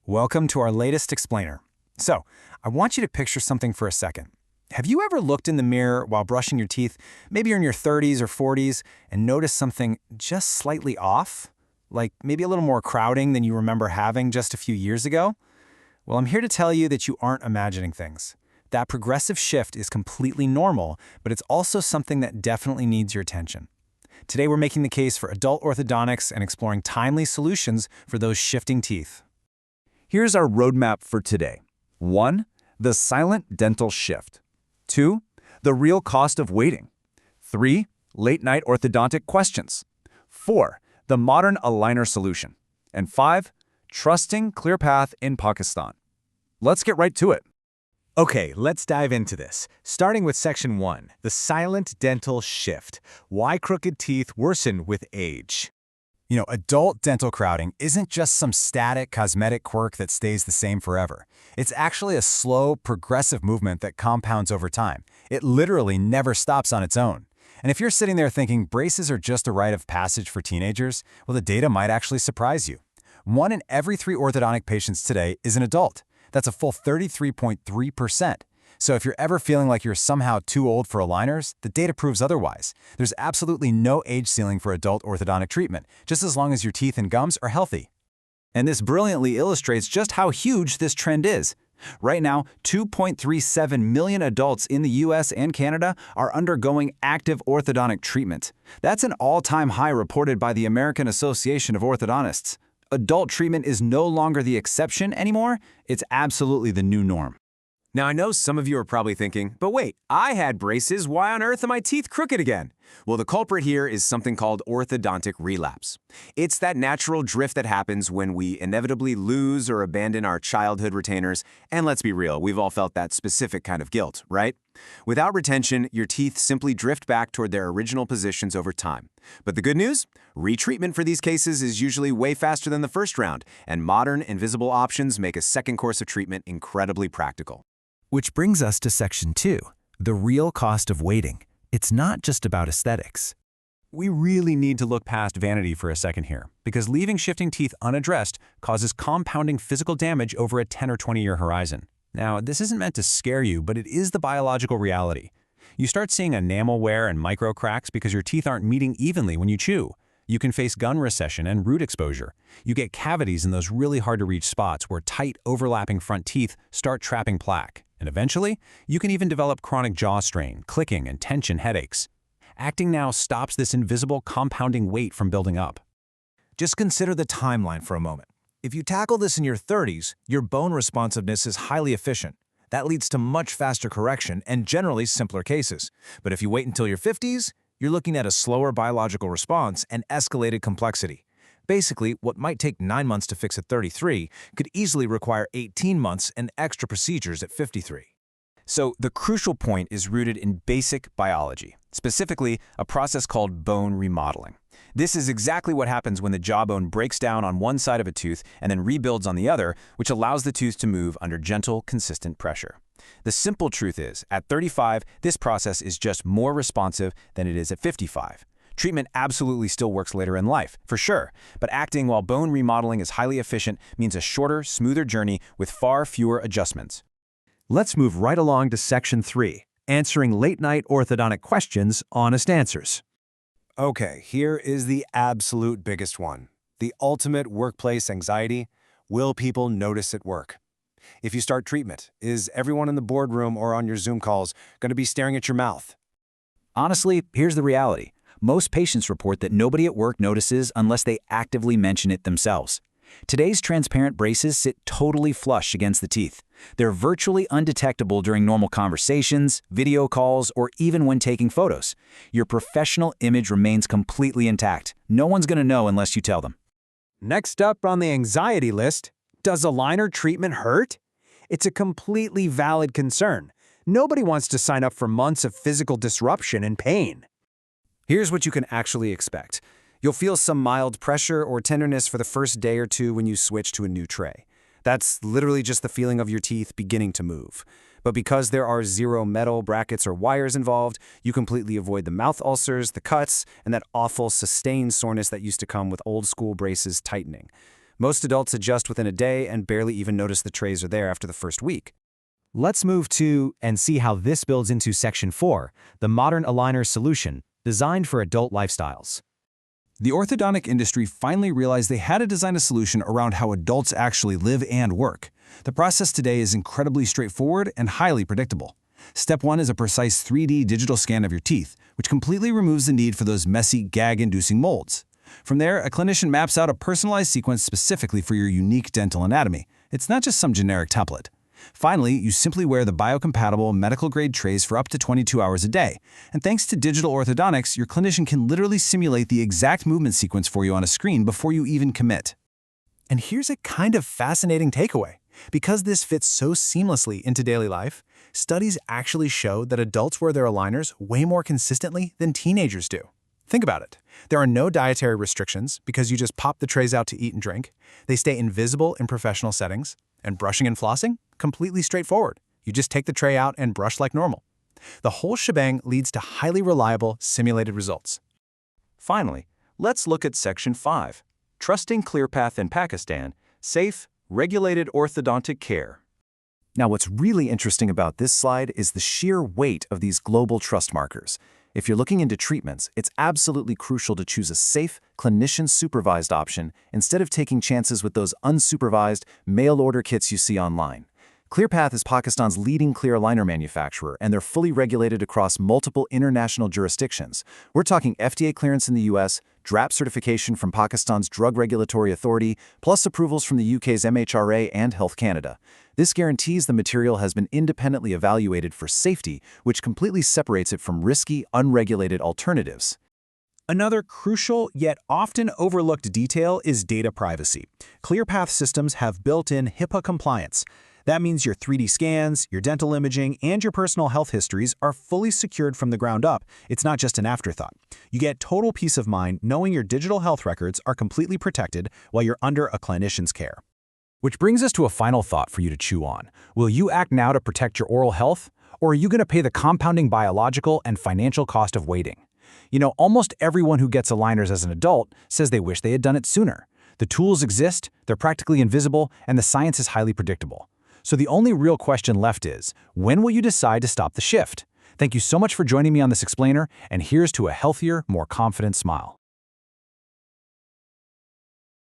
Welcome to our latest explainer. So, I want you to picture something for a second. Have you ever looked in the mirror while brushing your teeth, maybe you're in your 30s or 40s, and noticed something just slightly off? Like maybe a little more crowding than you remember having just a few years ago? Well, I'm here to tell you that you aren't imagining things. That progressive shift is completely normal, but it's also something that definitely needs your attention. Today, we're making the case for adult orthodontics and exploring timely solutions for those shifting teeth. Here's our roadmap for today. 1. The silent dental shift. 2. The real cost of waiting. 3. Late-night orthodontic questions. 4. The modern aligner solution. And 5. Trusting ClearPath in Pakistan. Let's get right to it. Okay, let's dive into this. Starting with Section 1, the silent dental shift. Why crooked teeth worsen with age? Adult dental crowding isn't just some static cosmetic quirk that stays the same forever. It's actually a slow, progressive movement that compounds over time. It literally never stops on its own. And if you're sitting there thinking braces are just a rite of passage for teenagers, well, the data might actually surprise you. 1 in every 3 orthodontic patients today is an adult. That's a full 33.3%. So if you're ever feeling like you're somehow too old for aligners, the data proves otherwise. There's absolutely no age ceiling for adult orthodontic treatment, just as long as your teeth and gums are healthy. And this brilliantly illustrates just how huge this trend is. Right now, 2.37 million adults in the US and Canada are undergoing active orthodontic treatment. That's an all-time high reported by the American Association of Orthodontists. Adult treatment is no longer the exception anymore, it's absolutely the new norm. Now, I know some of you are probably thinking, but wait, I had braces, why on earth are my teeth crooked again? Well, the culprit here is something called orthodontic relapse. It's that natural drift that happens when we inevitably lose or abandon our childhood retainers, and let's be real, we've all felt that specific kind of guilt, right? Without retention, your teeth simply drift back toward their original positions over time. But the good news? Retreatment for these cases is usually way faster than the first round, and modern, invisible options make a second course of treatment incredibly practical. Which brings us to Section 2, the real cost of waiting. It's not just about aesthetics. We really need to look past vanity for a second here, because leaving shifting teeth unaddressed causes compounding physical damage over a 10 or 20-year horizon. Now, this isn't meant to scare you, but it is the biological reality. You start seeing enamel wear and micro cracks because your teeth aren't meeting evenly when you chew. You can face gum recession and root exposure. You get cavities in those really hard-to-reach spots where tight, overlapping front teeth start trapping plaque. And eventually, you can even develop chronic jaw strain, clicking, and tension headaches. Acting now stops this invisible compounding weight from building up. Just consider the timeline for a moment. If you tackle this in your 30s, your bone responsiveness is highly efficient. That leads to much faster correction and generally simpler cases. But if you wait until your 50s, you're looking at a slower biological response and escalated complexity. Basically, what might take 9 months to fix at 33 could easily require 18 months and extra procedures at 53. So the crucial point is rooted in basic biology, specifically a process called bone remodeling. This is exactly what happens when the jawbone breaks down on one side of a tooth and then rebuilds on the other, which allows the tooth to move under gentle, consistent pressure. The simple truth is, at 35, this process is just more responsive than it is at 55. Treatment absolutely still works later in life, for sure, but acting while bone remodeling is highly efficient means a shorter, smoother journey with far fewer adjustments. Let's move right along to Section 3, answering late-night orthodontic questions, honest answers. Okay, here is the absolute biggest one. The ultimate workplace anxiety. Will people notice at work? If you start treatment, is everyone in the boardroom or on your Zoom calls going to be staring at your mouth? Honestly, here's the reality. Most patients report that nobody at work notices unless they actively mention it themselves. Today's transparent braces sit totally flush against the teeth. They're virtually undetectable during normal conversations, video calls, or even when taking photos. Your professional image remains completely intact. No one's going to know unless you tell them. Next up on the anxiety list, does aligner treatment hurt? It's a completely valid concern. Nobody wants to sign up for months of physical disruption and pain. Here's what you can actually expect. You'll feel some mild pressure or tenderness for the first day or two when you switch to a new tray. That's literally just the feeling of your teeth beginning to move. But because there are zero metal brackets or wires involved, you completely avoid the mouth ulcers, the cuts, and that awful sustained soreness that used to come with old school braces tightening. Most adults adjust within a day and barely even notice the trays are there after the first week. Let's move to and see how this builds into Section 4, the modern aligner solution, designed for adult lifestyles. The orthodontic industry finally realized they had to design a solution around how adults actually live and work. The process today is incredibly straightforward and highly predictable. Step 1 is a precise 3D digital scan of your teeth, which completely removes the need for those messy, gag-inducing molds. From there, a clinician maps out a personalized sequence specifically for your unique dental anatomy. It's not just some generic template. Finally, you simply wear the biocompatible medical-grade trays for up to 22 hours a day. And thanks to digital orthodontics, your clinician can literally simulate the exact movement sequence for you on a screen before you even commit. And here's a kind of fascinating takeaway. Because this fits so seamlessly into daily life, studies actually show that adults wear their aligners way more consistently than teenagers do. Think about it. There are no dietary restrictions because you just pop the trays out to eat and drink. They stay invisible in professional settings. And brushing and flossing? Completely straightforward. You just take the tray out and brush like normal. The whole shebang leads to highly reliable, simulated results. Finally, let's look at Section 5, Trusting ClearPath in Pakistan, Safe, Regulated Orthodontic Care. Now, what's really interesting about this slide is the sheer weight of these global trust markers. If you're looking into treatments, it's absolutely crucial to choose a safe, clinician-supervised option instead of taking chances with those unsupervised, mail-order kits you see online. ClearPath is Pakistan's leading clear aligner manufacturer, and they're fully regulated across multiple international jurisdictions. We're talking FDA clearance in the US, DRAP certification from Pakistan's Drug Regulatory Authority, plus approvals from the UK's MHRA and Health Canada. This guarantees the material has been independently evaluated for safety, which completely separates it from risky, unregulated alternatives. Another crucial yet often overlooked detail is data privacy. ClearPath systems have built-in HIPAA compliance. That means your 3D scans, your dental imaging, and your personal health histories are fully secured from the ground up. It's not just an afterthought. You get total peace of mind knowing your digital health records are completely protected while you're under a clinician's care. Which brings us to a final thought for you to chew on. Will you act now to protect your oral health? Or are you going to pay the compounding biological and financial cost of waiting? You know, almost everyone who gets aligners as an adult says they wish they had done it sooner. The tools exist, they're practically invisible, and the science is highly predictable. So the only real question left is, when will you decide to stop the shift? Thank you so much for joining me on this explainer, and here's to a healthier, more confident smile.